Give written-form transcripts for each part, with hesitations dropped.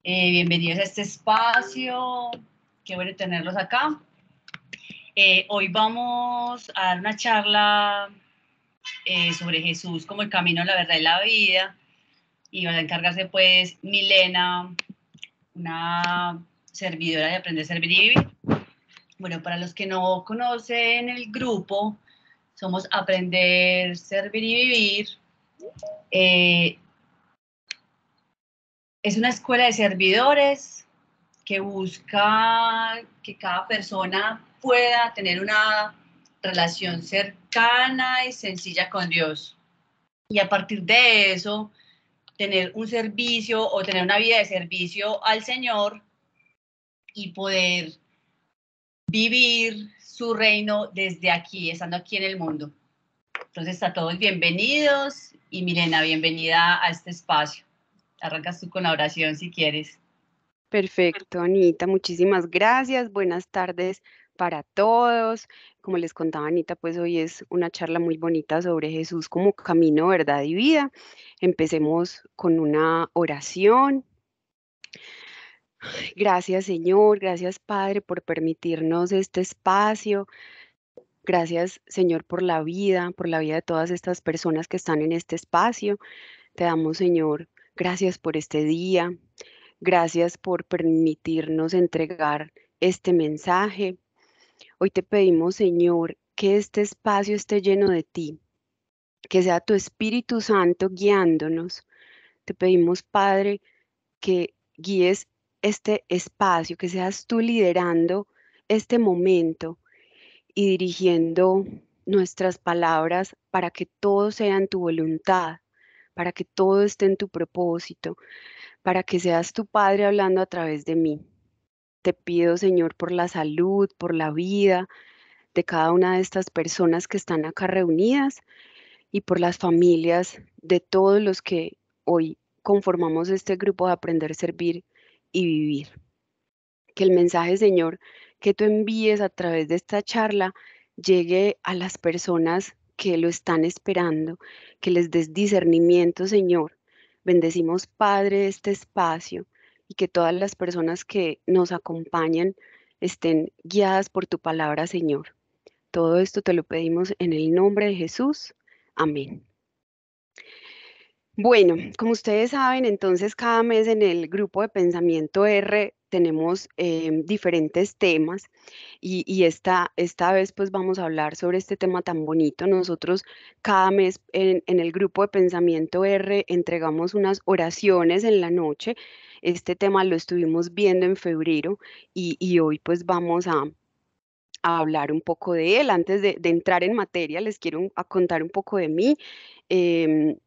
Bienvenidos a este espacio, qué bueno tenerlos acá. Hoy vamos a dar una charla sobre Jesús como el camino, la verdad y la vida, y va a encargarse pues Milena, una servidora de Aprender, Servir y Vivir. Bueno, para los que no conocen el grupo, somos Aprender, Servir y Vivir. Es una escuela de servidores que busca que cada persona pueda tener una relación cercana y sencilla con Dios. Y a partir de eso, tener un servicio o tener una vida de servicio al Señor y poder vivir su reino desde aquí, estando aquí en el mundo. Entonces, a todos bienvenidos y Milena, bienvenida a este espacio. Arrancas tú con la oración si quieres. Perfecto, Anita, muchísimas gracias. Buenas tardes para todos. Como les contaba Anita, pues hoy es una charla muy bonita sobre Jesús como camino, verdad y vida. Empecemos con una oración. Gracias, Señor, gracias, Padre, por permitirnos este espacio. Gracias, Señor, por la vida de todas estas personas que están en este espacio. Te damos, Señor, gracias por este día. Gracias por permitirnos entregar este mensaje. Hoy te pedimos, Señor, que este espacio esté lleno de ti, que sea tu Espíritu Santo guiándonos. Te pedimos, Padre, que guíes este espacio, que seas tú liderando este momento y dirigiendo nuestras palabras para que todo sea en tu voluntad, para que todo esté en tu propósito, para que seas tu Padre hablando a través de mí. Te pido, Señor, por la salud, por la vida de cada una de estas personas que están acá reunidas y por las familias de todos los que hoy conformamos este grupo de Aprender, Servir y Vivir. Que el mensaje, Señor, que tú envíes a través de esta charla llegue a las personas que lo están esperando, que les des discernimiento, Señor. Bendecimos, Padre, este espacio y que todas las personas que nos acompañan estén guiadas por tu palabra, Señor. Todo esto te lo pedimos en el nombre de Jesús. Amén. Bueno, como ustedes saben, entonces cada mes en el grupo de Pensamiento R tenemos diferentes temas y esta vez pues vamos a hablar sobre este tema tan bonito. Nosotros cada mes en el grupo de Pensamiento R entregamos unas oraciones en la noche. Este tema lo estuvimos viendo en febrero y hoy pues vamos a hablar un poco de él. Antes de entrar en materia, les quiero contar un poco de mí. em,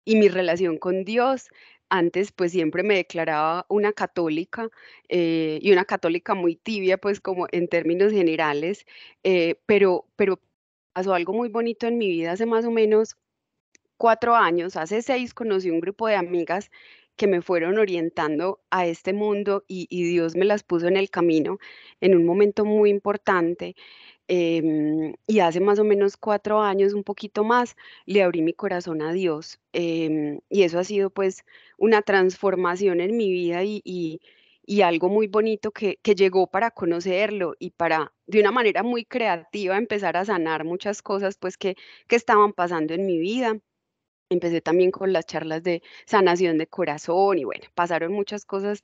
y mi relación con Dios. Antes, pues siempre me declaraba una católica y una católica muy tibia, pues como en términos generales, pero pasó algo muy bonito en mi vida hace más o menos 4 años. Hace 6 conocí un grupo de amigas que me fueron orientando a este mundo y Dios me las puso en el camino en un momento muy importante. Y hace más o menos 4 años, un poquito más, le abrí mi corazón a Dios. Y eso ha sido pues una transformación en mi vida y algo muy bonito que llegó para conocerlo y para, de una manera muy creativa, empezar a sanar muchas cosas pues que estaban pasando en mi vida. Empecé también con las charlas de sanación de corazón y bueno, pasaron muchas cosas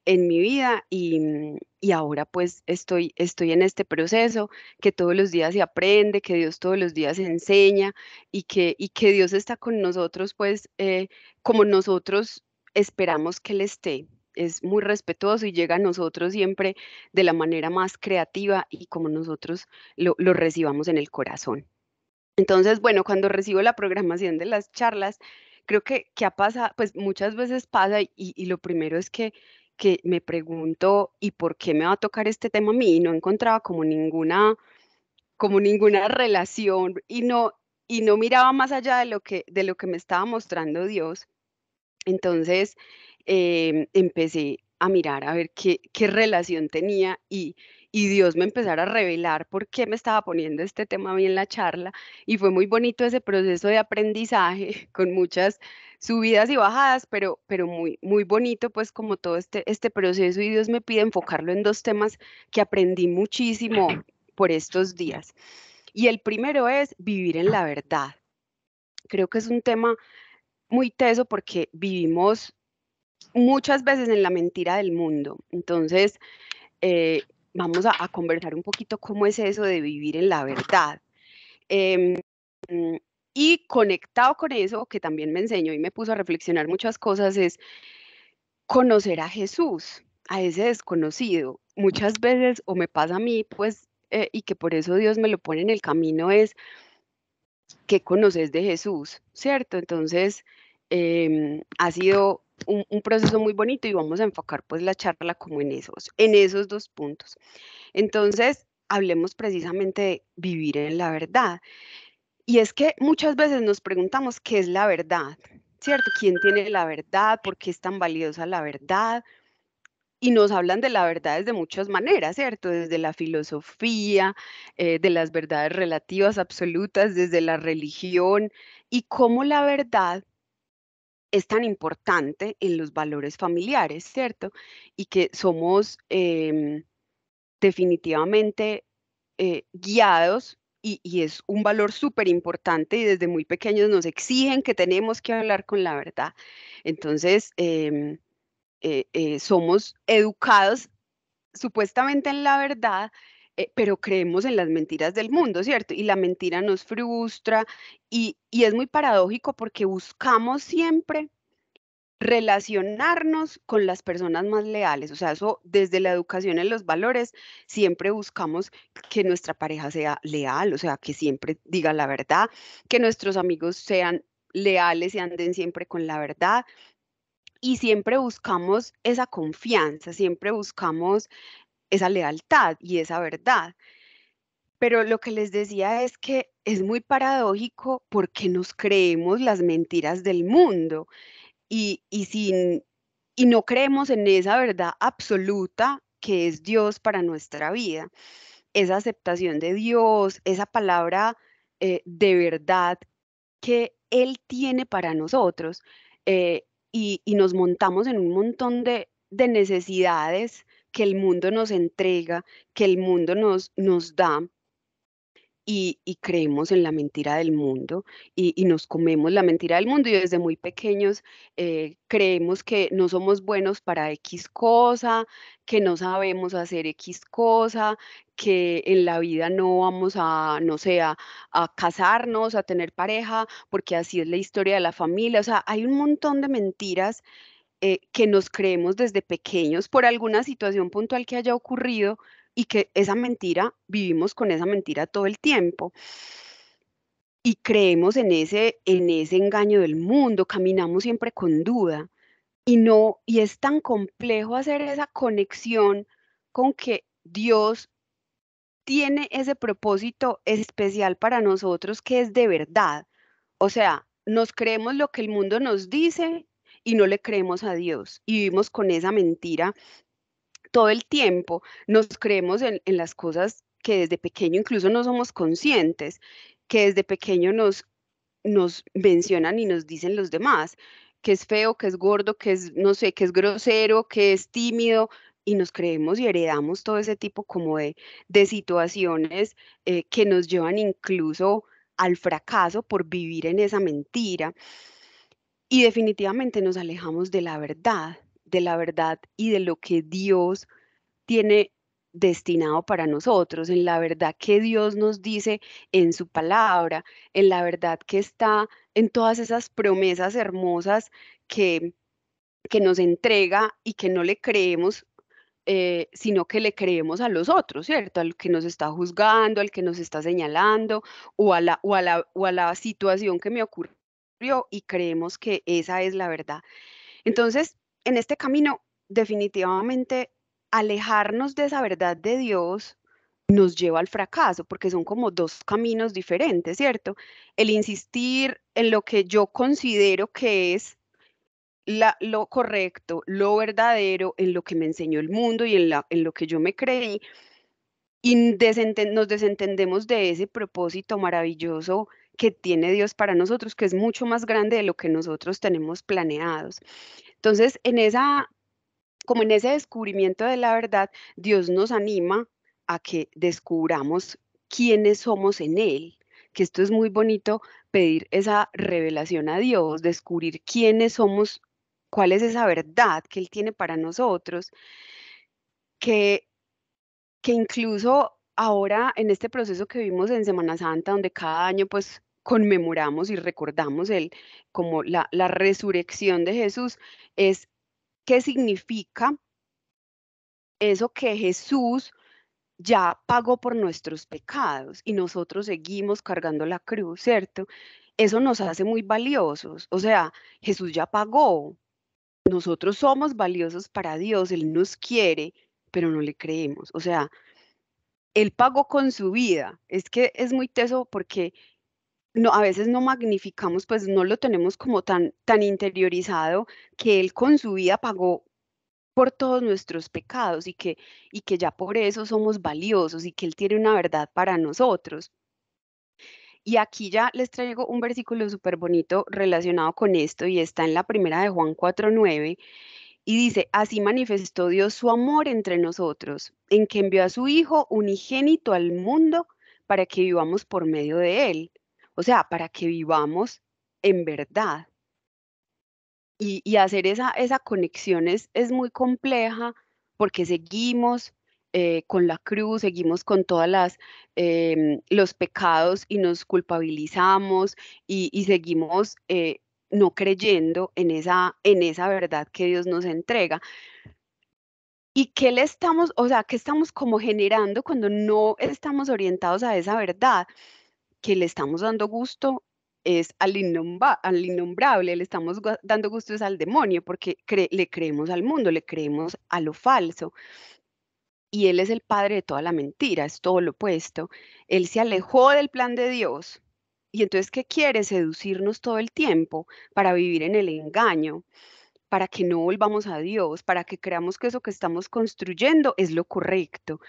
en mi vida y ahora pues estoy en este proceso que todos los días se aprende, que Dios todos los días enseña y que Dios está con nosotros pues como nosotros esperamos que Él esté. Es muy respetuoso y llega a nosotros siempre de la manera más creativa y como nosotros lo recibamos en el corazón. Entonces, bueno, cuando recibo la programación de las charlas, creo que ha pasado, pues muchas veces pasa y lo primero es que me pregunto, ¿y por qué me va a tocar este tema a mí? Y no encontraba como ninguna relación y no miraba más allá de lo que me estaba mostrando Dios. Entonces empecé a mirar a ver qué relación tenía y Dios me empezara a revelar por qué me estaba poniendo este tema a mí en la charla. Y fue muy bonito ese proceso de aprendizaje con muchas subidas y bajadas, pero muy, muy bonito pues como todo este proceso y Dios me pide enfocarlo en dos temas que aprendí muchísimo por estos días. Y el primero es vivir en la verdad. Creo que es un tema muy teso porque vivimos muchas veces en la mentira del mundo. Entonces, eh, vamos a conversar un poquito cómo es eso de vivir en la verdad. Em, mm, y conectado con eso, que también me enseñó y me puso a reflexionar muchas cosas, es conocer a Jesús, a ese desconocido. Muchas veces, o me pasa a mí, pues, y que por eso Dios me lo pone en el camino, es que conoces de Jesús, ¿cierto? Entonces, ha sido un proceso muy bonito y vamos a enfocar pues la charla como en esos dos puntos. Entonces, hablemos precisamente de vivir en la verdad. Y es que muchas veces nos preguntamos qué es la verdad, ¿cierto? ¿Quién tiene la verdad? ¿Por qué es tan valiosa la verdad? Y nos hablan de la verdad desde muchas maneras, ¿cierto? Desde la filosofía, de las verdades relativas absolutas, desde la religión, y cómo la verdad es tan importante en los valores familiares, ¿cierto? Y que somos definitivamente guiados y es un valor súper importante y desde muy pequeños nos exigen que tenemos que hablar con la verdad. Entonces, somos educados supuestamente en la verdad, pero creemos en las mentiras del mundo, ¿cierto? Y la mentira nos frustra y es muy paradójico porque buscamos siempre relacionarnos con las personas más leales. O sea, eso desde la educación en los valores, siempre buscamos que nuestra pareja sea leal, o sea, que siempre diga la verdad, que nuestros amigos sean leales y anden siempre con la verdad. Y siempre buscamos esa confianza, siempre buscamos esa lealtad y esa verdad. Pero lo que les decía es que es muy paradójico porque nos creemos las mentiras del mundo y y no creemos en esa verdad absoluta que es Dios para nuestra vida, esa aceptación de Dios, esa palabra de verdad que Él tiene para nosotros. Y nos montamos en un montón de necesidades que el mundo nos entrega, que el mundo nos da y creemos en la mentira del mundo y nos comemos la mentira del mundo y desde muy pequeños creemos que no somos buenos para X cosa, que no sabemos hacer X cosa, que en la vida no vamos a, no sé, a casarnos, a tener pareja, porque así es la historia de la familia. O sea, hay un montón de mentiras que nos creemos desde pequeños por alguna situación puntual que haya ocurrido y que esa mentira, vivimos con esa mentira todo el tiempo y creemos en ese engaño del mundo, caminamos siempre con duda y no, y es tan complejo hacer esa conexión con que Dios tiene ese propósito especial para nosotros que es de verdad. O sea, nos creemos lo que el mundo nos dice y no le creemos a Dios y vivimos con esa mentira todo el tiempo. Nos creemos en las cosas que desde pequeño incluso no somos conscientes, que desde pequeño nos mencionan y nos dicen los demás, que es feo, que es gordo, que es, no sé, que es grosero, que es tímido. Y nos creemos y heredamos todo ese tipo como de situaciones que nos llevan incluso al fracaso por vivir en esa mentira. Y definitivamente nos alejamos de la verdad y de lo que Dios tiene destinado para nosotros, en la verdad que Dios nos dice en su palabra, en la verdad que está en todas esas promesas hermosas que, que nos entrega y que no le creemos. Sino que le creemos a los otros, ¿cierto? Al que nos está juzgando, al que nos está señalando o a la situación que me ocurrió y creemos que esa es la verdad. Entonces, en este camino, definitivamente, alejarnos de esa verdad de Dios nos lleva al fracaso, porque son como dos caminos diferentes, ¿cierto? El insistir en lo que yo considero que es lo correcto, lo verdadero, en lo que me enseñó el mundo y en lo que yo me creí, y nos desentendemos de ese propósito maravilloso que tiene Dios para nosotros, que es mucho más grande de lo que nosotros tenemos planeados. Entonces, como en ese descubrimiento de la verdad, Dios nos anima a que descubramos quiénes somos en Él, que esto es muy bonito, pedir esa revelación a Dios, descubrir quiénes somos, cuál es esa verdad que Él tiene para nosotros, que, que incluso ahora en este proceso que vimos en Semana Santa, donde cada año pues conmemoramos y recordamos como la resurrección de Jesús, es qué significa eso que Jesús ya pagó por nuestros pecados y nosotros seguimos cargando la cruz, ¿cierto? Eso nos hace muy valiosos. O sea, Jesús ya pagó. Nosotros somos valiosos para Dios. Él nos quiere, pero no le creemos. O sea, Él pagó con su vida. Es que es muy teso porque no, a veces no magnificamos, pues no lo tenemos como tan interiorizado que Él con su vida pagó por todos nuestros pecados y que ya por eso somos valiosos y que Él tiene una verdad para nosotros. Y aquí ya les traigo un versículo súper bonito relacionado con esto y está en la primera de Juan 4:9 y dice, así manifestó Dios su amor entre nosotros, en que envió a su Hijo unigénito al mundo para que vivamos por medio de Él. O sea, para que vivamos en verdad. Y hacer esa conexión es muy compleja porque seguimos con la cruz, seguimos con todas los pecados y nos culpabilizamos y seguimos no creyendo en esa verdad que Dios nos entrega. ¿Y qué le estamos, o sea, qué estamos como generando cuando no estamos orientados a esa verdad? Que le estamos dando gusto es al innombrable, le estamos dando gusto es al demonio, porque le creemos al mundo, le creemos a lo falso. Y él es el padre de toda la mentira, es todo lo opuesto. Él se alejó del plan de Dios. Y entonces, ¿qué quiere? Seducirnos todo el tiempo para vivir en el engaño, para que no volvamos a Dios, para que creamos que eso que estamos construyendo es lo correcto.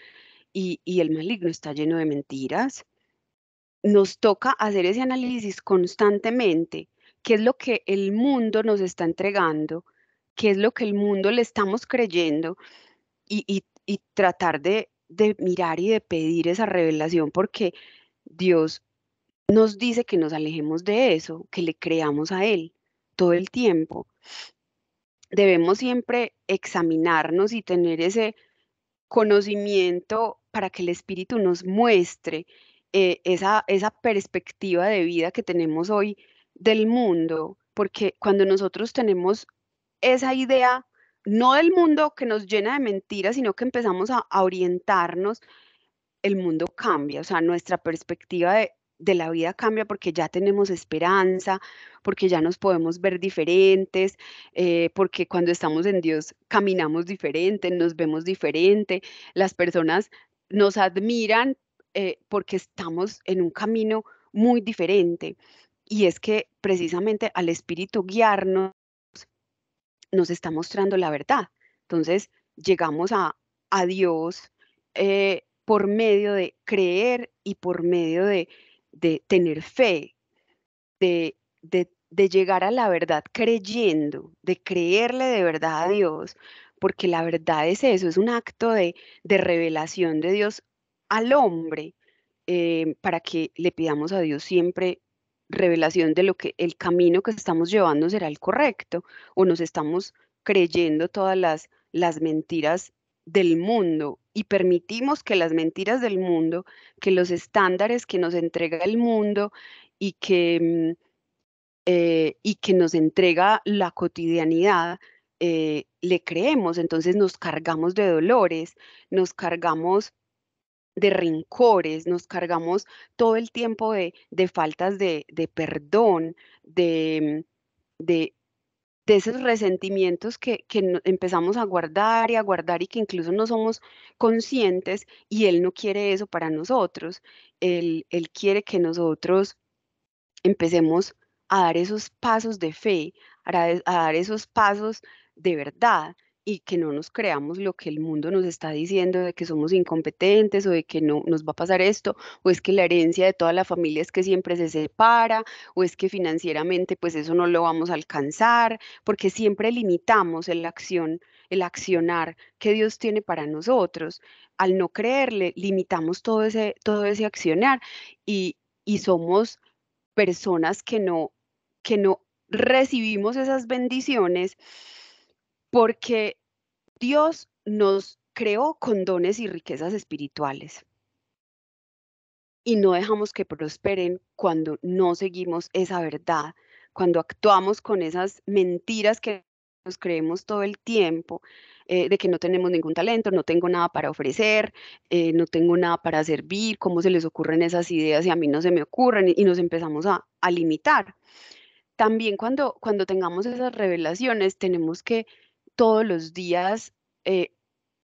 Y el maligno está lleno de mentiras. Nos toca hacer ese análisis constantemente. ¿Qué es lo que el mundo nos está entregando? ¿Qué es lo que el mundo le estamos creyendo? Y tratar de mirar y de pedir esa revelación, porque Dios nos dice que nos alejemos de eso, que le creamos a Él todo el tiempo. Debemos siempre examinarnos y tener ese conocimiento para que el Espíritu nos muestre esa perspectiva de vida que tenemos hoy del mundo, porque cuando nosotros tenemos esa idea, no del mundo que nos llena de mentiras, sino que empezamos a orientarnos, el mundo cambia, o sea, nuestra perspectiva de la vida cambia porque ya tenemos esperanza, porque ya nos podemos ver diferentes, porque cuando estamos en Dios caminamos diferente, nos vemos diferente, las personas nos admiran porque estamos en un camino muy diferente. Y es que precisamente al Espíritu guiarnos nos está mostrando la verdad. Entonces, llegamos a Dios por medio de creer y por medio de tener fe, de llegar a la verdad creyendo, de creerle de verdad a Dios, porque la verdad es eso, es un acto de revelación de Dios al hombre, para que le pidamos a Dios siempre revelación de lo que el camino que estamos llevando será el correcto, o nos estamos creyendo todas las mentiras del mundo y permitimos que las mentiras del mundo, que los estándares que nos entrega el mundo y que nos entrega la cotidianidad, le creemos, entonces nos cargamos de dolores, nos cargamos de rencores, nos cargamos todo el tiempo de faltas de perdón, de, de esos resentimientos que empezamos a guardar y a guardar y que incluso no somos conscientes y Él no quiere eso para nosotros. Él quiere que nosotros empecemos a dar esos pasos de fe, a dar esos pasos de verdad. y que no nos creamos lo que el mundo nos está diciendo de que somos incompetentes o de que no nos va a pasar esto, o es que la herencia de toda la familia es que siempre se separa, o es que financieramente pues eso no lo vamos a alcanzar, porque siempre limitamos el accionar que Dios tiene para nosotros. Al no creerle, limitamos todo ese accionar y, y somos personas que no recibimos esas bendiciones porque Dios nos creó con dones y riquezas espirituales y no dejamos que prosperen cuando no seguimos esa verdad, cuando actuamos con esas mentiras que nos creemos todo el tiempo, de que no tenemos ningún talento, no tengo nada para ofrecer, no tengo nada para servir, cómo se les ocurren esas ideas y a mí no se me ocurren y nos empezamos a limitar. También cuando tengamos esas revelaciones, tenemos que todos los días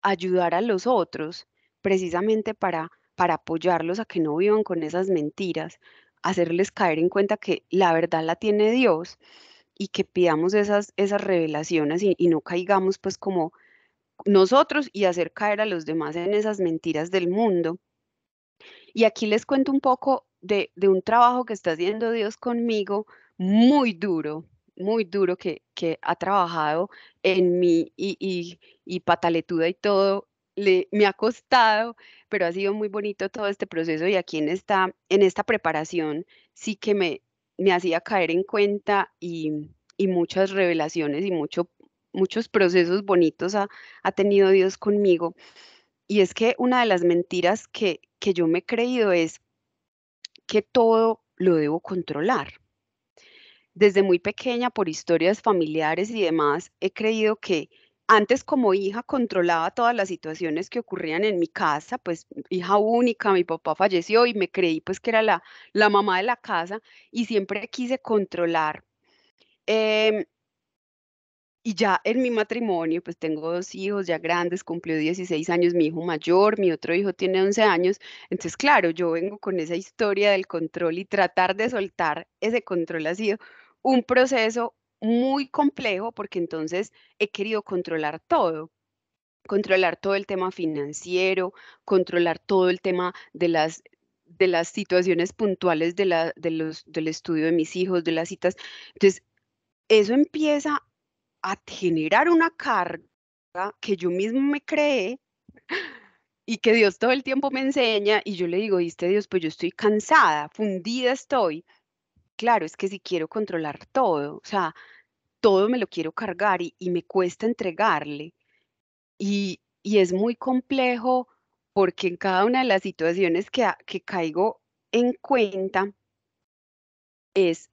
ayudar a los otros, precisamente para apoyarlos a que no vivan con esas mentiras, hacerles caer en cuenta que la verdad la tiene Dios y que pidamos esas revelaciones y no caigamos pues como nosotros y hacer caer a los demás en esas mentiras del mundo. Y aquí les cuento un poco de un trabajo que está haciendo Dios conmigo, muy duro que ha trabajado en mí y pataletuda y todo, me ha costado, pero ha sido muy bonito todo este proceso y aquí en esta preparación sí que me hacía caer en cuenta y muchas revelaciones y muchos procesos bonitos ha tenido Dios conmigo. Y es que una de las mentiras que yo me he creído es que todo lo debo controlar. Desde muy pequeña, por historias familiares y demás, he creído que antes como hija controlaba todas las situaciones que ocurrían en mi casa, pues hija única, mi papá falleció y me creí pues que era la mamá de la casa y siempre quise controlar. em, Y ya en mi matrimonio, pues tengo dos hijos ya grandes, cumplió 16 años mi hijo mayor, mi otro hijo tiene 11 años. Entonces, claro, yo vengo con esa historia del control y tratar de soltar ese control ha sido un proceso muy complejo porque entonces he querido controlar todo el tema financiero, controlar todo el tema de las situaciones puntuales del estudio de mis hijos, de las citas. Entonces, eso empieza a generar una carga que yo mismo me creé y que Dios todo el tiempo me enseña y yo le digo, ¿viste Dios? Pues yo estoy cansada, fundida estoy. Claro, es que si quiero controlar todo, o sea, todo me lo quiero cargar y me cuesta entregarle. Y es muy complejo porque en cada una de las situaciones que caigo en cuenta es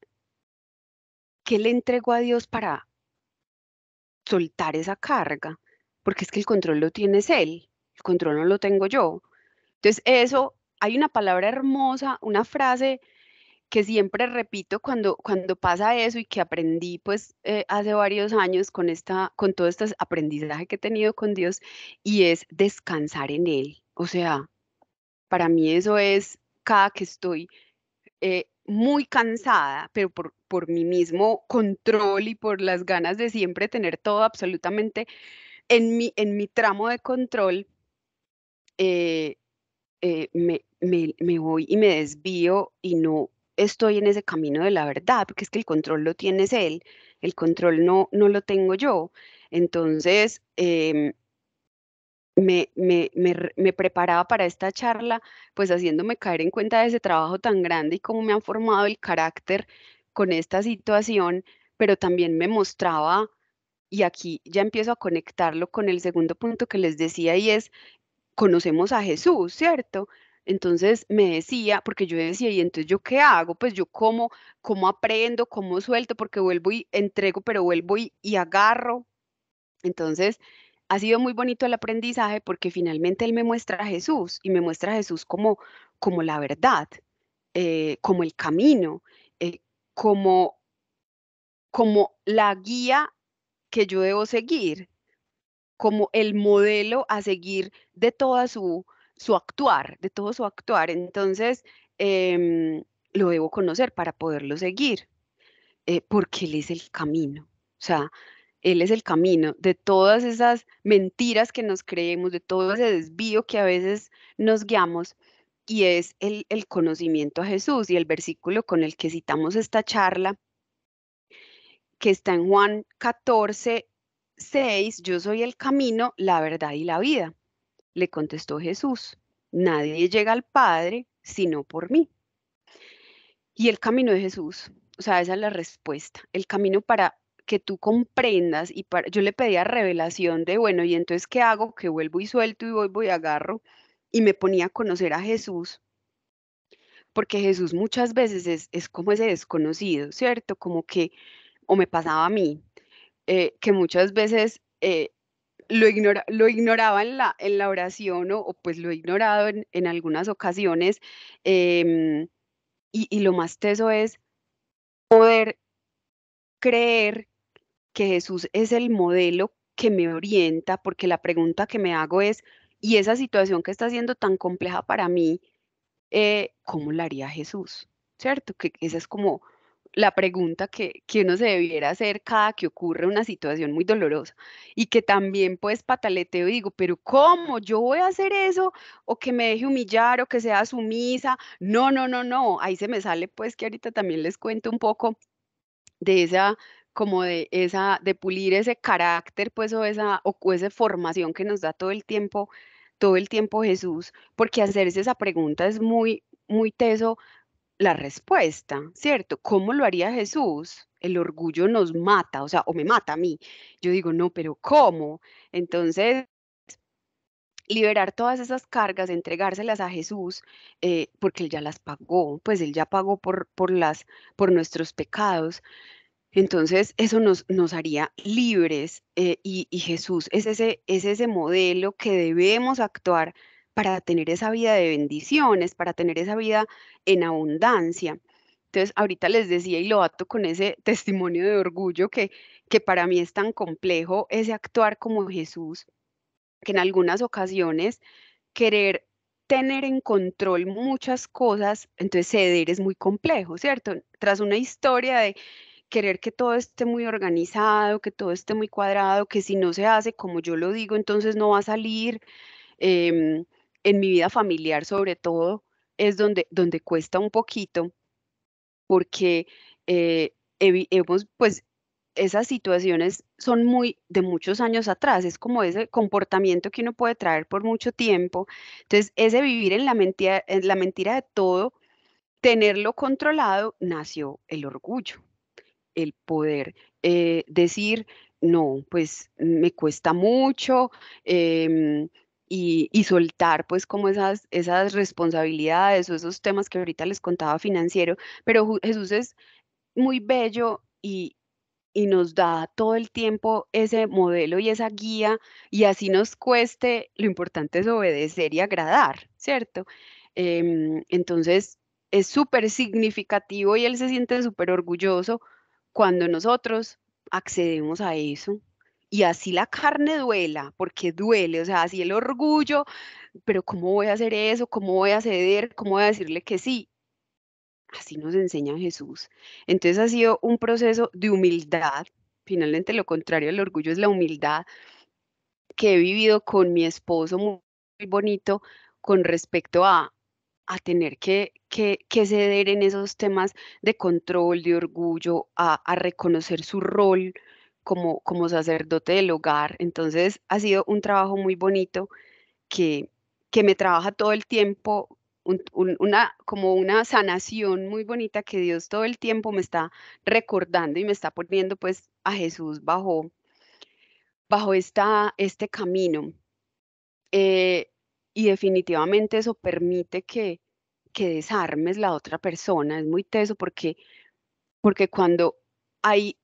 que le entrego a Dios para soltar esa carga, porque es que el control lo tienes él, el control no lo tengo yo. Entonces, eso, hay una palabra hermosa, una frase que siempre repito cuando pasa eso y que aprendí pues hace varios años con todo este aprendizaje que he tenido con Dios y es descansar en Él. O sea, para mí eso es cada que estoy muy cansada, pero por mi mismo control y por las ganas de siempre tener todo absolutamente en mi tramo de control, eh, me voy y me desvío y no estoy en ese camino de la verdad, porque es que el control lo tienes él, el control no lo tengo yo. Entonces, me preparaba para esta charla, pues haciéndome caer en cuenta de ese trabajo tan grande y cómo me han formado el carácter con esta situación, pero también me mostraba, y aquí ya empiezo a conectarlo con el segundo punto que les decía, y es conocemos a Jesús, ¿cierto? Entonces me decía, porque yo decía, ¿y entonces yo qué hago? Pues yo cómo aprendo, cómo suelto, porque vuelvo y entrego, pero vuelvo y agarro. Entonces ha sido muy bonito el aprendizaje porque finalmente él me muestra a Jesús y me muestra a Jesús como la verdad, como el camino, eh, como, como la guía que yo debo seguir, como el modelo a seguir de toda su actuar, de todo su actuar. Entonces, em, lo debo conocer para poderlo seguir, porque Él es el camino. O sea, Él es el camino de todas esas mentiras que nos creemos, de todo ese desvío que a veces nos guiamos, y es el conocimiento a Jesús. Y el versículo con el que citamos esta charla, que está en Juan 14:6: yo soy el camino, la verdad y la vida. Le contestó Jesús: nadie llega al Padre sino por mí. Y el camino de Jesús, o sea, esa es la respuesta. El camino para que tú comprendas y para, yo le pedía revelación de, bueno, y entonces, ¿qué hago? Que vuelvo y suelto y voy y agarro. Y me ponía a conocer a Jesús, porque Jesús muchas veces es como ese desconocido, ¿cierto? Como que, o me pasaba a mí, que muchas veces lo ignoraba en la oración, o pues lo he ignorado en algunas ocasiones. em, y lo más teso es poder creer que Jesús es el modelo que me orienta, porque la pregunta que me hago es, ¿y esa situación que está siendo tan compleja para mí, cómo la haría Jesús? ¿Cierto? Que esa es como la pregunta que uno se debiera hacer cada que ocurre una situación muy dolorosa, y que también pues pataleteo y digo, pero ¿cómo yo voy a hacer eso? O que me deje humillar, o que sea sumisa. No, no, no, no. Ahí se me sale pues que ahorita también les cuento un poco de esa, como de esa, de pulir ese carácter, pues, o esa formación que nos da todo el tiempo Jesús, porque hacerse esa pregunta es muy, muy teso la respuesta, ¿cierto? ¿Cómo lo haría Jesús? El orgullo nos mata, o sea, o me mata a mí. Yo digo, no, pero ¿cómo? Entonces, liberar todas esas cargas, entregárselas a Jesús, porque Él ya las pagó, pues Él ya pagó por nuestros pecados. Entonces, eso nos haría libres, y Jesús es ese modelo que debemos actuar para tener esa vida de bendiciones, para tener esa vida en abundancia. Entonces, ahorita les decía y lo ato con ese testimonio de orgullo que para mí es tan complejo ese actuar como Jesús, que en algunas ocasiones querer tener en control muchas cosas, entonces ceder es muy complejo, ¿cierto? Tras una historia de querer que todo esté muy organizado, que todo esté muy cuadrado, que si no se hace como yo lo digo, entonces no va a salir. em, en mi vida familiar, sobre todo, es donde cuesta un poquito, porque hemos, pues, esas situaciones son muy de muchos años atrás, es como ese comportamiento que uno puede traer por mucho tiempo. Entonces, ese vivir en la mentira de todo, tenerlo controlado, nació el orgullo, el poder decir, no, pues me cuesta mucho, y soltar pues como esas responsabilidades o esos temas que ahorita les contaba financiero, pero Jesús es muy bello y nos da todo el tiempo ese modelo y esa guía, y así nos cueste, lo importante es obedecer y agradar, ¿cierto? Entonces, es súper significativo y él se siente súper orgulloso cuando nosotros accedemos a eso. Y así la carne duela, porque duele, o sea, así el orgullo, pero ¿cómo voy a hacer eso? ¿Cómo voy a ceder? ¿Cómo voy a decirle que sí? Así nos enseña Jesús. Entonces ha sido un proceso de humildad. Finalmente lo contrario al orgullo es la humildad, que he vivido con mi esposo muy, muy bonito con respecto a tener que ceder en esos temas de control, de orgullo, a reconocer su rol como sacerdote del hogar. Entonces ha sido un trabajo muy bonito que, que me trabaja todo el tiempo, como una sanación muy bonita que Dios todo el tiempo me está recordando y me está poniendo pues a Jesús bajo este camino. Eh, y definitivamente eso permite que desarmes la otra persona. Es muy teso porque cuando hay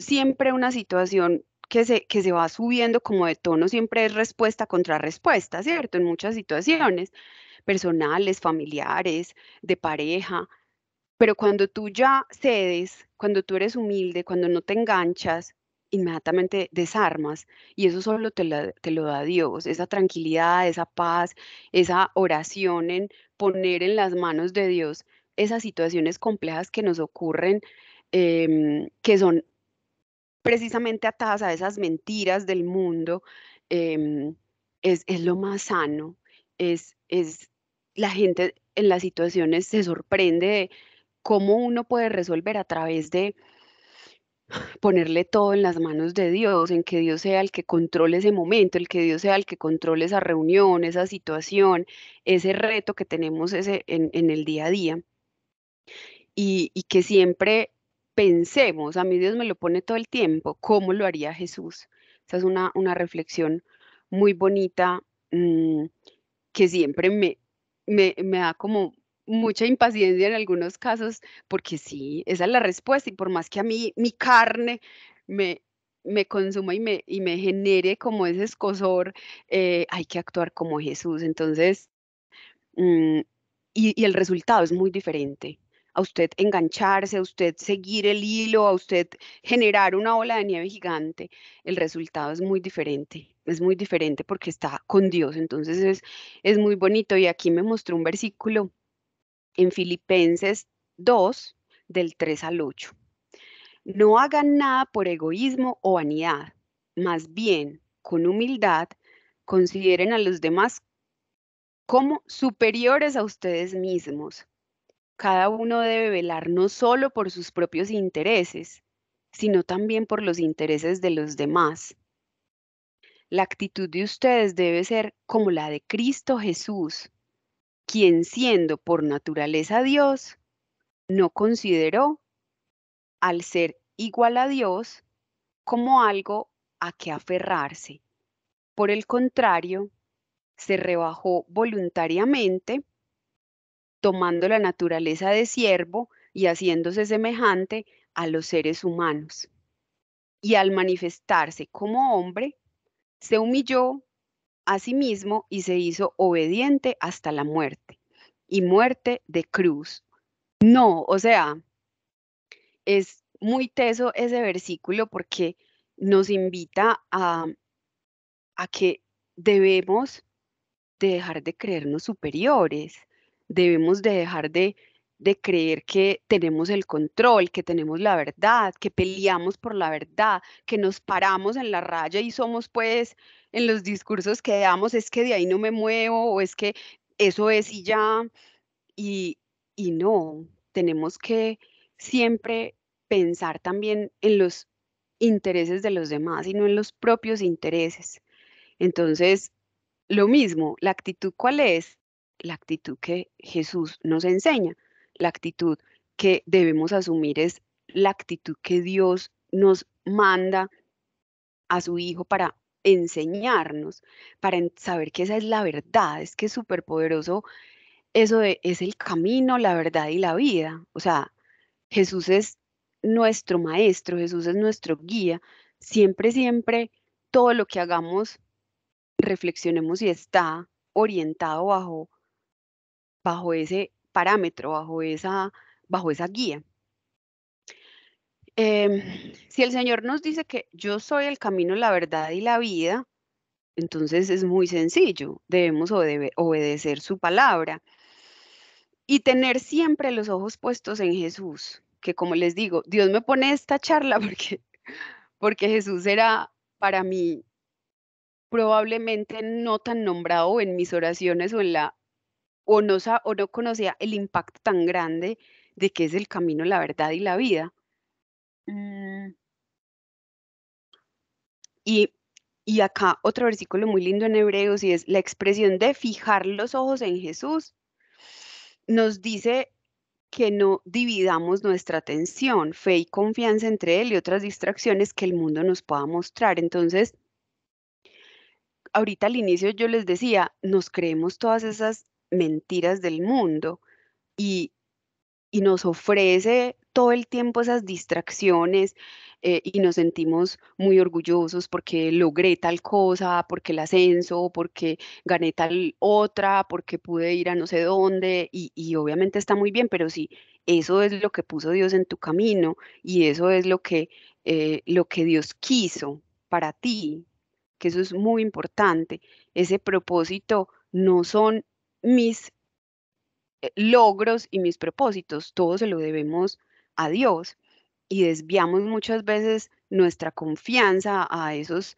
siempre una situación que se va subiendo como de tono, siempre es respuesta contra respuesta, ¿cierto? En muchas situaciones personales, familiares, de pareja, pero cuando tú ya cedes, cuando tú eres humilde, cuando no te enganchas, inmediatamente desarmas, y eso solo te lo da Dios, esa tranquilidad, esa paz, esa oración en poner en las manos de Dios esas situaciones complejas que nos ocurren, que son precisamente atadas a esas mentiras del mundo, em, es lo más sano. Es la gente en las situaciones se sorprende de cómo uno puede resolver a través de ponerle todo en las manos de Dios, en que Dios sea el que controle ese momento, el que Dios sea el que controle esa reunión, esa situación, ese reto que tenemos en el día a día. Y que siempre pensemos, a mí Dios me lo pone todo el tiempo, ¿cómo lo haría Jesús? Esa es una reflexión muy bonita, que siempre me da como mucha impaciencia en algunos casos, porque sí, esa es la respuesta, y por más que a mí mi carne me, me consuma y me genere como ese escozor, hay que actuar como Jesús. Entonces, Mm, y el resultado es muy diferente. A usted engancharse, a usted seguir el hilo, a usted generar una ola de nieve gigante, el resultado es muy diferente porque está con Dios. Entonces es muy bonito. Y aquí me mostró un versículo en Filipenses 2, del 3 al 8. No hagan nada por egoísmo o vanidad, más bien, con humildad, consideren a los demás como superiores a ustedes mismos. Cada uno debe velar no solo por sus propios intereses, sino también por los intereses de los demás. La actitud de ustedes debe ser como la de Cristo Jesús, quien siendo por naturaleza Dios, no consideró al ser igual a Dios como algo a que aferrarse. Por el contrario, se rebajó voluntariamente tomando la naturaleza de siervo y haciéndose semejante a los seres humanos. Y al manifestarse como hombre, se humilló a sí mismo y se hizo obediente hasta la muerte, y muerte de cruz. No, o sea, es muy teso ese versículo porque nos invita a que debemos de dejar de creernos superiores, debemos de dejar de creer que tenemos el control, que tenemos la verdad, que peleamos por la verdad, que nos paramos en la raya y somos pues en los discursos que damos, es que de ahí no me muevo o es que eso es y ya, y, y no, tenemos que siempre pensar también en los intereses de los demás y no en los propios intereses. Entonces, lo mismo, la actitud, ¿cuál es? La actitud que Jesús nos enseña. La actitud que debemos asumir es la actitud que Dios nos manda a su Hijo para enseñarnos, para saber que esa es la verdad. Es que es súper poderoso eso de es el camino, la verdad y la vida. O sea, Jesús es nuestro maestro, Jesús es nuestro guía. Siempre, siempre, todo lo que hagamos reflexionemos si está orientado bajo ese parámetro, bajo esa guía. Si el Señor nos dice que yo soy el camino, la verdad y la vida, entonces es muy sencillo, debemos obedecer su palabra y tener siempre los ojos puestos en Jesús, que como les digo, Dios me pone esta charla porque Jesús era para mí probablemente no tan nombrado en mis oraciones o no conocía el impacto tan grande de que es el camino, la verdad y la vida. Mm, Y, y acá otro versículo muy lindo en Hebreos y es la expresión de fijar los ojos en Jesús. Nos dice que no dividamos nuestra atención, fe y confianza entre Él y otras distracciones que el mundo nos pueda mostrar. Entonces, ahorita al inicio yo les decía, nos creemos todas esas mentiras del mundo y y nos ofrece todo el tiempo esas distracciones, y nos sentimos muy orgullosos porque logré tal cosa, porque el ascenso, porque gané tal otra, porque pude ir a no sé dónde y obviamente está muy bien, pero si eso es lo que puso Dios en tu camino y eso es lo que Dios quiso para ti, que eso es muy importante. Ese propósito no son mis logros y mis propósitos, todo se lo debemos a Dios. y desviamos muchas veces nuestra confianza a esas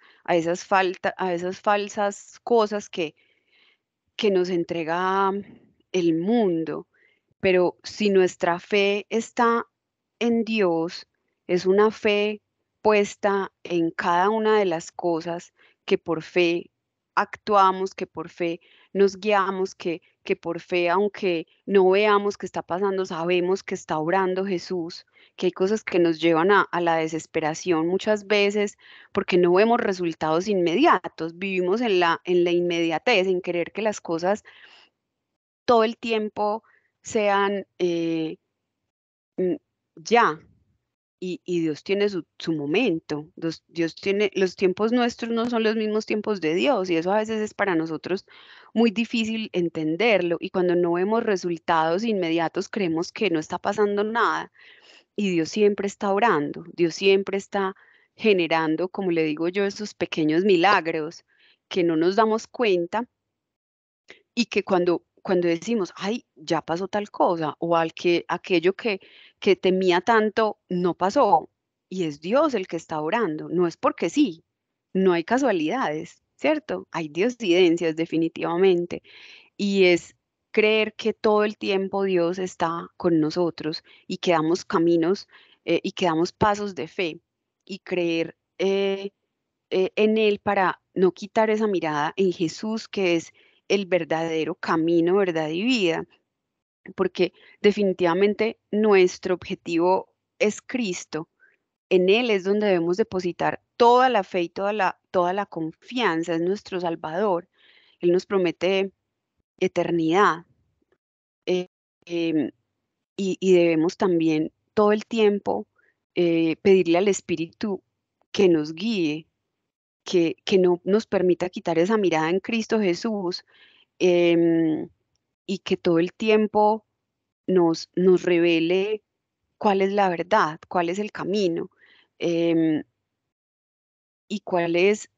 falsas cosas que nos entrega el mundo. Pero si nuestra fe está en Dios, es una fe puesta en cada una de las cosas que por fe actuamos, que por fe nos guiamos, que por fe, aunque no veamos qué está pasando, sabemos que está obrando Jesús, que hay cosas que nos llevan a la desesperación muchas veces porque no vemos resultados inmediatos, vivimos en la inmediatez, en querer que las cosas todo el tiempo sean mm, ya. Y Dios tiene su momento. Dios tiene, los tiempos nuestros no son los mismos tiempos de Dios y eso a veces es para nosotros muy difícil entenderlo. Y cuando no vemos resultados inmediatos, creemos que no está pasando nada. Y Dios siempre está orando, Dios siempre está generando, como le digo yo, esos pequeños milagros que no nos damos cuenta y que cuando decimos, ay, ya pasó tal cosa, o aquello que temía tanto no pasó, y es Dios el que está orando, no es porque sí, no hay casualidades, ¿cierto? Hay diosidencias definitivamente, y es creer que todo el tiempo Dios está con nosotros y que damos caminos y que damos pasos de fe y creer en Él para no quitar esa mirada en Jesús, que es el verdadero camino, verdad y vida, porque definitivamente nuestro objetivo es Cristo. En Él es donde debemos depositar toda la fe y toda la confianza, es nuestro Salvador. Él nos promete eternidad eh, em, y debemos también todo el tiempo pedirle al Espíritu que nos guíe, que no nos permita quitar esa mirada en Cristo Jesús em, y que todo el tiempo nos revele cuál es la verdad, cuál es el camino em, y cuál es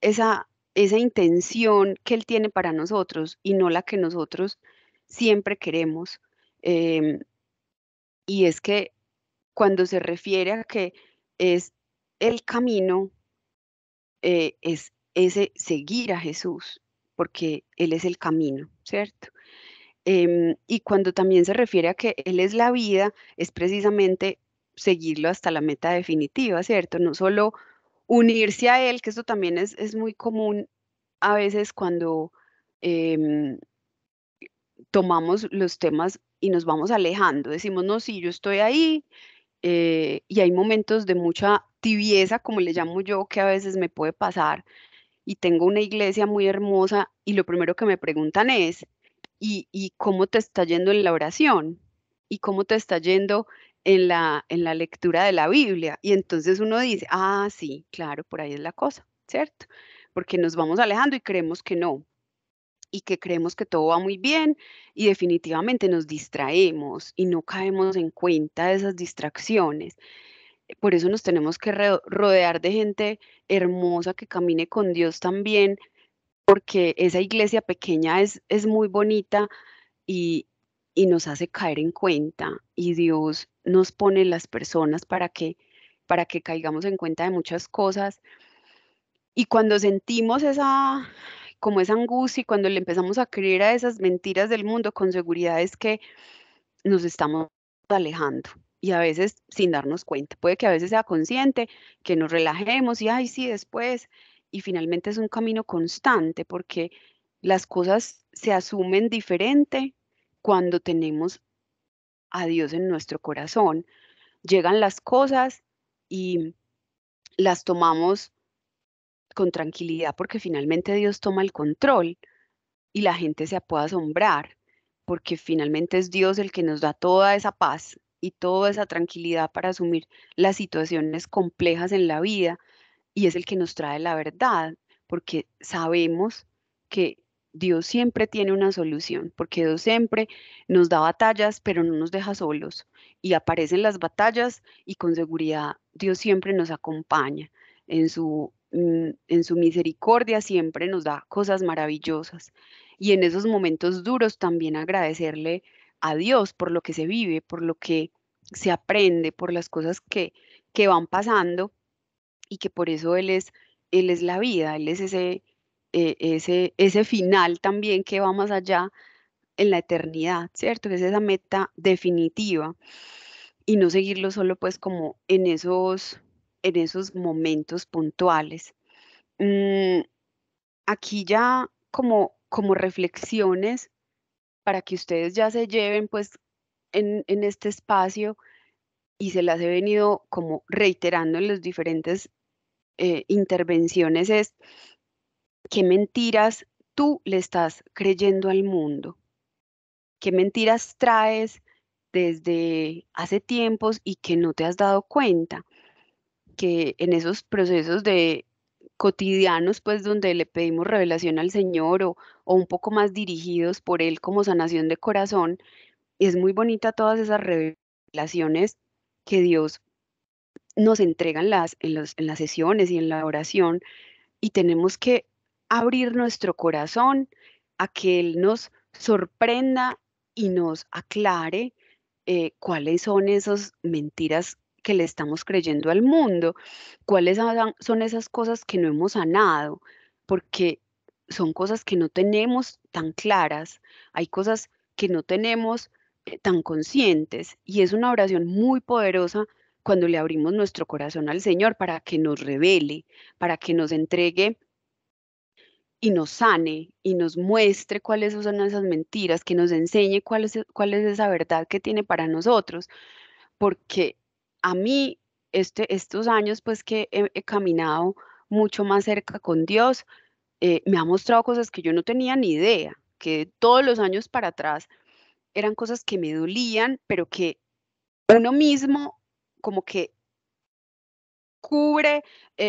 esa intención que Él tiene para nosotros y no la que nosotros siempre queremos. Em, y es que cuando se refiere a que es el camino, es ese seguir a Jesús, porque Él es el camino, ¿cierto? Y cuando también se refiere a que Él es la vida, es precisamente seguirlo hasta la meta definitiva, ¿cierto? No solo unirse a Él, que eso también es muy común a veces cuando em, tomamos los temas y nos vamos alejando, decimos, no, sí, yo estoy ahí, y hay momentos de mucha tibieza, como le llamo yo, que a veces me puede pasar y tengo una iglesia muy hermosa y lo primero que me preguntan es, ¿y cómo te está yendo en la oración? ¿Y cómo te está yendo en la lectura de la Biblia? Y entonces uno dice, ah, sí, claro, por ahí es la cosa, ¿cierto? Porque nos vamos alejando y creemos que no. Y que creemos que todo va muy bien y definitivamente nos distraemos y no caemos en cuenta de esas distracciones. Por eso nos tenemos que rodear de gente hermosa que camine con Dios también, porque esa iglesia pequeña es muy bonita y, y nos hace caer en cuenta y Dios nos pone las personas para que caigamos en cuenta de muchas cosas. Y cuando sentimos como esa angustia y cuando le empezamos a creer a esas mentiras del mundo, con seguridad es que nos estamos alejando y a veces sin darnos cuenta. Puede que a veces sea consciente, que nos relajemos y, ay, sí, después. Y finalmente es un camino constante porque las cosas se asumen diferente cuando tenemos a Dios en nuestro corazón. Llegan las cosas y las tomamos con tranquilidad porque finalmente Dios toma el control y la gente se puede asombrar, porque finalmente es Dios el que nos da toda esa paz y toda esa tranquilidad para asumir las situaciones complejas en la vida y es el que nos trae la verdad, porque sabemos que Dios siempre tiene una solución, porque Dios siempre nos da batallas, pero no nos deja solos. Y aparecen las batallas y con seguridad Dios siempre nos acompaña. En su misericordia siempre nos da cosas maravillosas. Y en esos momentos duros también agradecerle a Dios por lo que se vive, por lo que se aprende por las cosas que van pasando y que por eso Él es la vida, Él es ese final también que va más allá en la eternidad, ¿cierto? Que es esa meta definitiva y no seguirlo solo pues como en esos momentos puntuales. Mm, aquí ya como reflexiones para que ustedes ya se lleven pues en este espacio y se las he venido como reiterando en las diferentes intervenciones es qué mentiras tú le estás creyendo al mundo, qué mentiras traes desde hace tiempos y que no te has dado cuenta, que en esos procesos de cotidianos, pues donde le pedimos revelación al Señor o un poco más dirigidos por Él como sanación de corazón, es muy bonita todas esas revelaciones que Dios nos entrega en las sesiones y en la oración y tenemos que abrir nuestro corazón a que Él nos sorprenda y nos aclare cuáles son esas mentiras que le estamos creyendo al mundo, son esas cosas que no hemos sanado, porque son cosas que no tenemos tan claras, hay cosas que no tenemos tan conscientes y es una oración muy poderosa cuando le abrimos nuestro corazón al Señor para que nos revele, para que nos entregue y nos sane y nos muestre cuáles son esas mentiras, que nos enseñe cuál es esa verdad que tiene para nosotros, porque a mí estos años pues que he caminado mucho más cerca con Dios, me ha mostrado cosas que yo no tenía ni idea, que todos los años para atrás eran cosas que me dolían, pero que uno mismo como que cubre,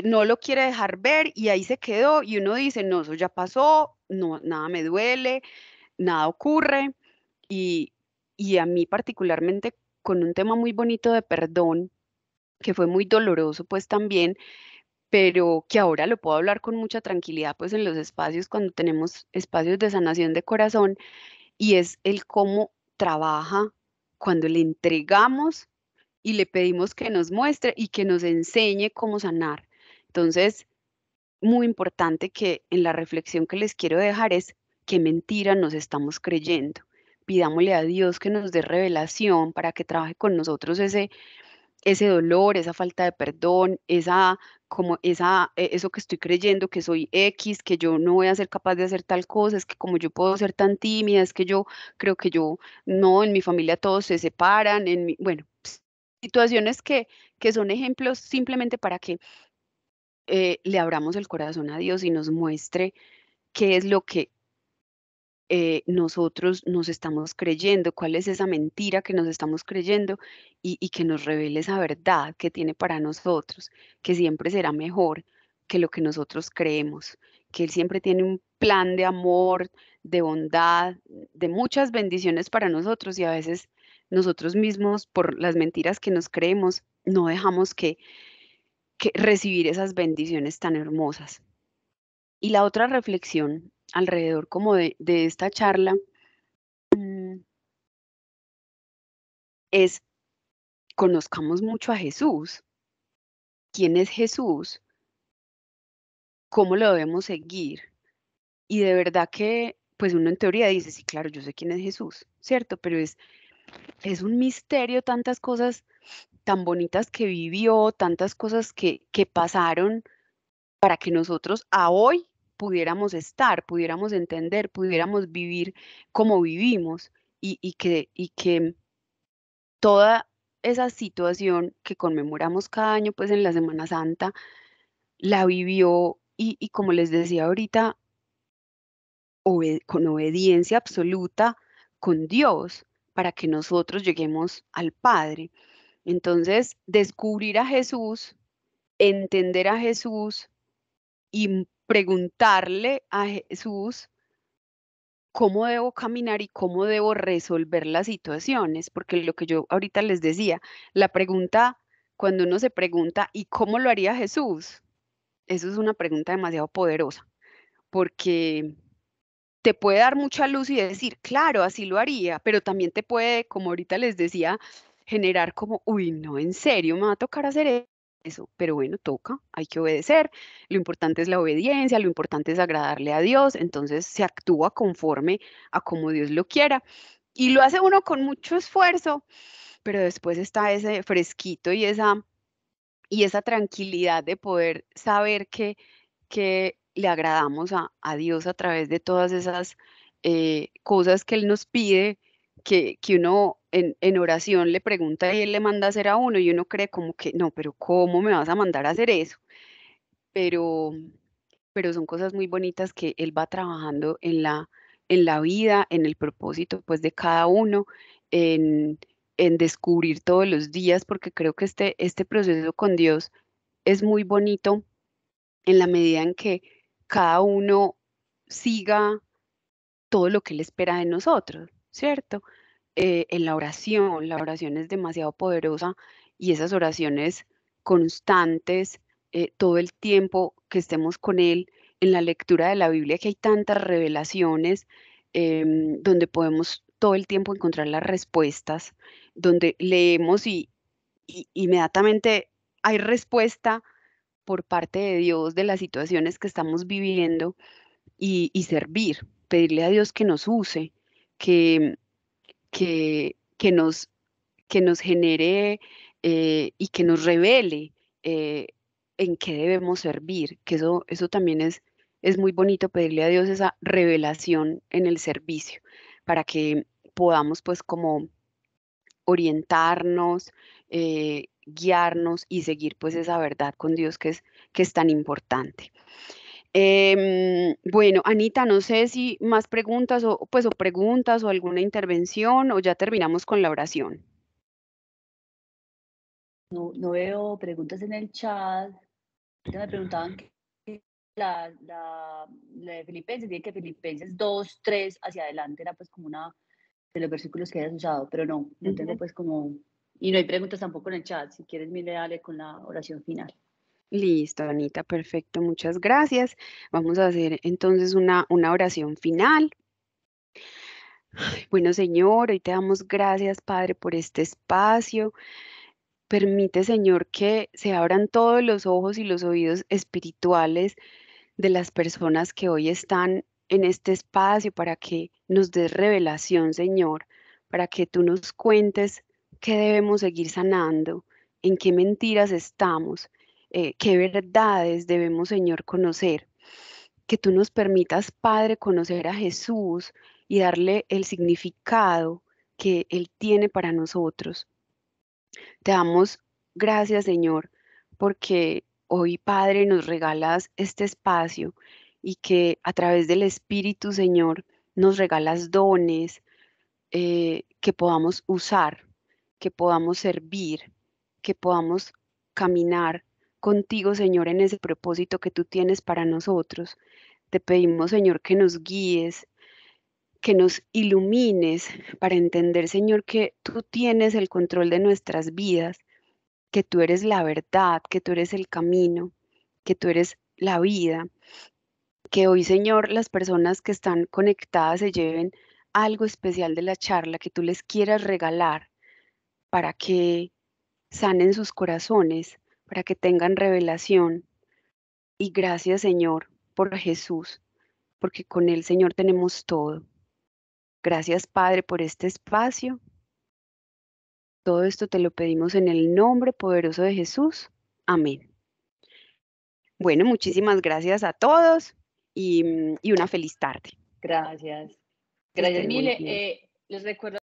no lo quiere dejar ver y ahí se quedó y uno dice, no, eso ya pasó, no, nada me duele, nada ocurre y, y a mí particularmente con un tema muy bonito de perdón, que fue muy doloroso pues también, pero que ahora lo puedo hablar con mucha tranquilidad pues en los espacios cuando tenemos espacios de sanación de corazón y es el cómo trabaja cuando le entregamos y le pedimos que nos muestre y que nos enseñe cómo sanar. Entonces, muy importante que en la reflexión que les quiero dejar es qué mentira nos estamos creyendo. Pidámosle a Dios que nos dé revelación para que trabaje con nosotros ese dolor, esa falta de perdón, eso que estoy creyendo que soy X, que yo no voy a ser capaz de hacer tal cosa, es que como yo puedo ser tan tímida, es que yo creo que yo no, en mi familia todos se separan, bueno, situaciones que son ejemplos simplemente para que le abramos el corazón a Dios y nos muestre qué es lo que nosotros nos estamos creyendo, cuál es esa mentira que nos estamos creyendo y que nos revele esa verdad que tiene para nosotros, que siempre será mejor que lo que nosotros creemos, que Él siempre tiene un plan de amor, de bondad, de muchas bendiciones para nosotros y a veces nosotros mismos, por las mentiras que nos creemos, no dejamos que recibir esas bendiciones tan hermosas. Y la otra reflexión alrededor como de esta charla mm, es conozcamos mucho a Jesús. ¿Quién es Jesús? ¿Cómo lo debemos seguir? Y de verdad que, pues uno en teoría dice, sí, claro, yo sé quién es Jesús, ¿cierto? Pero es un misterio tantas cosas tan bonitas que vivió, tantas cosas que pasaron para que nosotros a hoy pudiéramos estar, pudiéramos entender, pudiéramos vivir como vivimos y que toda esa situación que conmemoramos cada año, pues en la Semana Santa, la vivió y como les decía ahorita, con obediencia absoluta con Dios para que nosotros lleguemos al Padre. Entonces, descubrir a Jesús, entender a Jesús y preguntarle a Jesús cómo debo caminar y cómo debo resolver las situaciones, porque lo que yo ahorita les decía, la pregunta, cuando uno se pregunta, ¿y cómo lo haría Jesús? Eso es una pregunta demasiado poderosa, porque te puede dar mucha luz y decir, claro, así lo haría, pero también te puede, como ahorita les decía, generar como, uy, no, en serio, me va a tocar hacer eso, pero bueno, toca, hay que obedecer, lo importante es la obediencia, lo importante es agradarle a Dios, entonces se actúa conforme a como Dios lo quiera y lo hace uno con mucho esfuerzo, pero después está ese fresquito y esa tranquilidad de poder saber que le agradamos a Dios a través de todas esas cosas que Él nos pide, que uno en oración le pregunta y Él le manda a hacer a uno y uno cree como que, no, pero ¿cómo me vas a mandar a hacer eso? Pero, pero son cosas muy bonitas que Él va trabajando en la vida, en el propósito pues de cada uno, en, en descubrir todos los días, porque creo que este proceso con Dios es muy bonito en la medida en que cada uno siga todo lo que Él espera de nosotros, ¿cierto? En la oración es demasiado poderosa y esas oraciones constantes, todo el tiempo que estemos con Él, en la lectura de la Biblia, que hay tantas revelaciones donde podemos todo el tiempo encontrar las respuestas, donde leemos y inmediatamente hay respuesta por parte de Dios de las situaciones que estamos viviendo y servir, pedirle a Dios que nos use, que, que que nos genere y que nos revele eh, en qué debemos servir, que eso también es muy bonito pedirle a Dios esa revelación en el servicio, para que podamos pues como orientarnos, guiarnos y seguir pues esa verdad con Dios que es tan importante. Bueno, Anita, no sé si más preguntas o preguntas o alguna intervención o ya terminamos con la oración. No veo preguntas en el chat. Ahorita me preguntaban que la de Filipenses, dice que Filipenses 2 3 hacia adelante era pues como una de los versículos que hayas usado, pero no tengo Ujú. pues como, y no hay preguntas tampoco en el chat. Si quieres, mire, dale con la oración final. Listo, Anita, perfecto, muchas gracias. Vamos a hacer entonces una oración final. Bueno, Señor, hoy te damos gracias, Padre, por este espacio. Permite, Señor, que se abran todos los ojos y los oídos espirituales de las personas que hoy están en este espacio para que nos des revelación, Señor, para que tú nos cuentes qué debemos seguir sanando, en qué mentiras estamos, qué verdades debemos, Señor, conocer. Que tú nos permitas, Padre, conocer a Jesús y darle el significado que Él tiene para nosotros. Te damos gracias, Señor, porque hoy, Padre, nos regalas este espacio y que a través del Espíritu, Señor, nos regalas dones que podamos usar, que podamos servir, que podamos caminar contigo, Señor, en ese propósito que tú tienes para nosotros. Te pedimos, Señor, que nos guíes, que nos ilumines para entender, Señor, que tú tienes el control de nuestras vidas, que tú eres la verdad, que tú eres el camino, que tú eres la vida, que hoy, Señor, las personas que están conectadas se lleven algo especial de la charla que tú les quieras regalar para que sanen sus corazones, para que tengan revelación. Y gracias, Señor, por Jesús, porque con él, Señor, tenemos todo. Gracias, Padre, por este espacio. Todo esto te lo pedimos en el nombre poderoso de Jesús. Amén. Bueno, muchísimas gracias a todos y una feliz tarde. Gracias. Que Gracias, estén muy Mile. bien. Les recuerdo